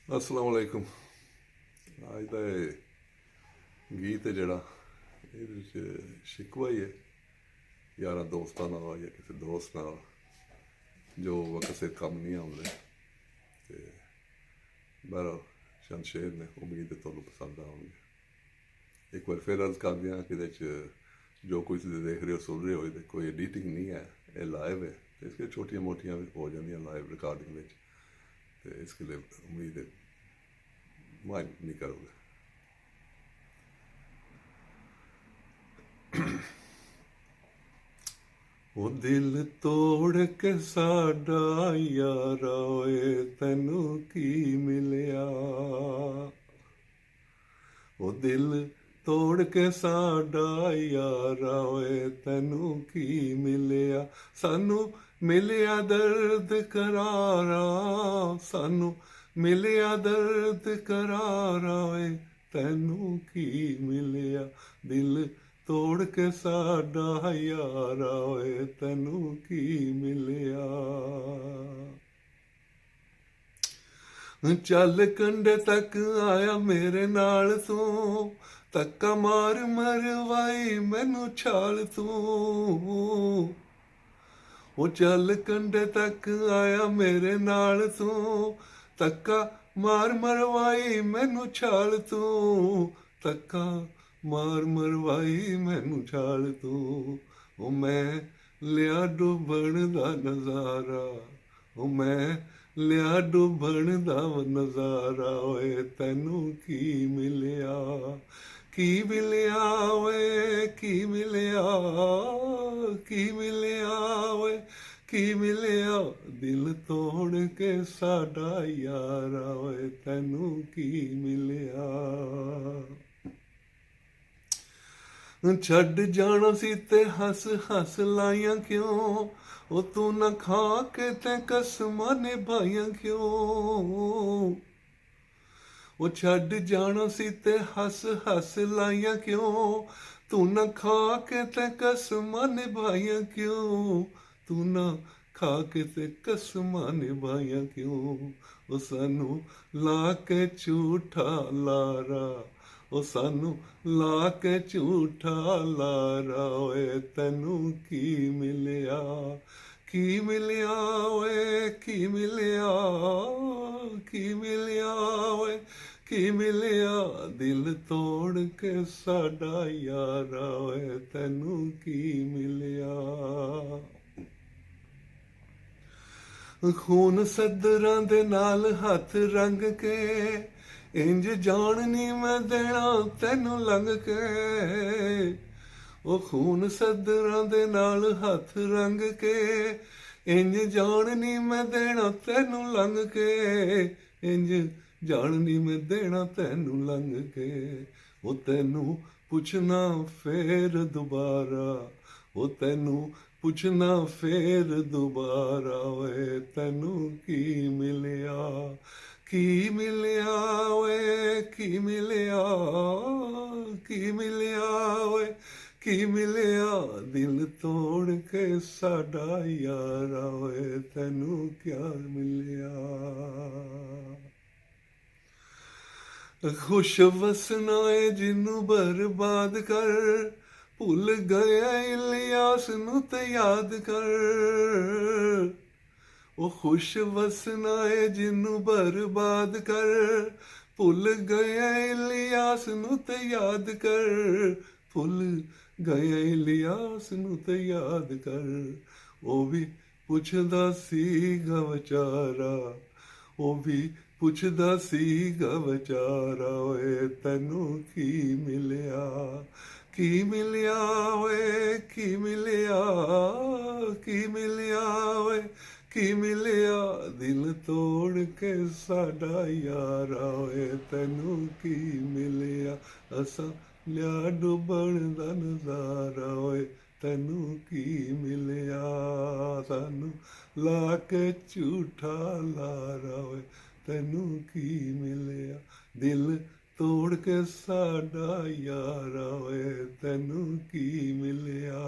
अस्सलाम वालेकुम। अज का गीत है जड़ा ये शिकवा ही है यार दोस्तों नाल या किसी दोस्त नाल जो वक्त से कम नहीं आते। तो बहरहाल चंद शेर ने, उम्मीद है तुहानू पसंद आएंगे। एक बार फिर अर्ज कर दिया कि जो कुछ देख रहे हो सुन रहे हो कोई एडिटिंग नहीं है, ये लाइव है। तो इसके छोटियाँ मोटियाँ भी हो जाएंगी लाइव रिकॉर्डिंग में। तो इसके लिए उम्मीद है माइंड नहीं करोगे। वो दिल तोड़ के साडा यारा ओए तैनू की मिलिया। वो दिल तोड़ के साडा यारा ओए तैनू की मिलिया। सानू मिलिया दर्द करारा, सानू मिलिया दर्द करारा ओए तैनू की मिलिया। दिल तोड़ के साडा यारा ओए तैनू की मिलिया। चल कंडे तक आया मेरे नाल तू, धक्का मार मरवाई मैनू छाल तू। वो चल कंडे तक आया मेरे नाल तू, धक्का मार मरवाई मैनू छाल तू। धक्का मार मरवाई मैनू छाल तू। वो मैं लिया डुबण दा नजारा, वो मैं लिया डुबण दा नजारा ओए तैनू की मिलिया। की मिलिया ओए की मिलिया, की मिलिया ओए की मिलिया। दिल तोड़ के साडा यारा ओए तैनू की मिलिया। छड़ जाना सी ते हस हस लाइया क्यों, वो तू न खा के ते कसमां निभाइया क्यों। वो छड़ जाना सी ते हस हस लाइया क्यों, तू न खा के ते कसमां निभाइया क्यों। तू न खा के ते कसमां निभाइया क्यों। वो सानू ला के झूठा लारा, ओ सानू ला के झूठा लारा ओए तैनू की मिलिया। की मिलिया ओए की मिलिया, की मिलिया ओए की मिलिया। दिल तोड़ के साडा यारा ओए तैनू की मिलिया। खून सदरां दे नाल हथ रंग के, इंज जान नी मैं देना तैनू लंघ के। ओ खून सदरां दे नाल हथ रंग के, इंज जान नी मैं देना तैनू लंघ के। इंज जान नी मैं देना तैनू लंघ के। ओ तैनू पुछना फेर दुबारा, ओ तैनू पुछना फेर दुबारा ओए तैनू की मिलिया। की मिलिया ओए की मिलिया, की मिलिया ओए की मिलिया। दिल तोड़ के साडा यारा ओए तैनू क्या मिलिया। खुश वसना है जिन्नू बर्बाद कर, भुल गया इलियास नू ते याद कर। वो खुश वसना है जिन्नू बर्बाद कर, भुल गया इलियास नू ते याद कर। भुल गया इलियास नू ते याद कर। वो भी पुछदा सीगा बेचारा, वो भी पुछदा सीगा बेचारा ओए तैनू की मिलिया। की मिलिया ओए की मिलिया, की मिलिया ओए की मिलिया। दिल तोड़ के साडा यारा ओए तैनू की मिलिया। असा लिया डुबण दा नजारा ओए तैनू की मिलिया। सानू ला के झूठा लारा ओए तैनू की मिलिया। दिल तोड़ के साडा यारा ओए तैनू की मिलिया।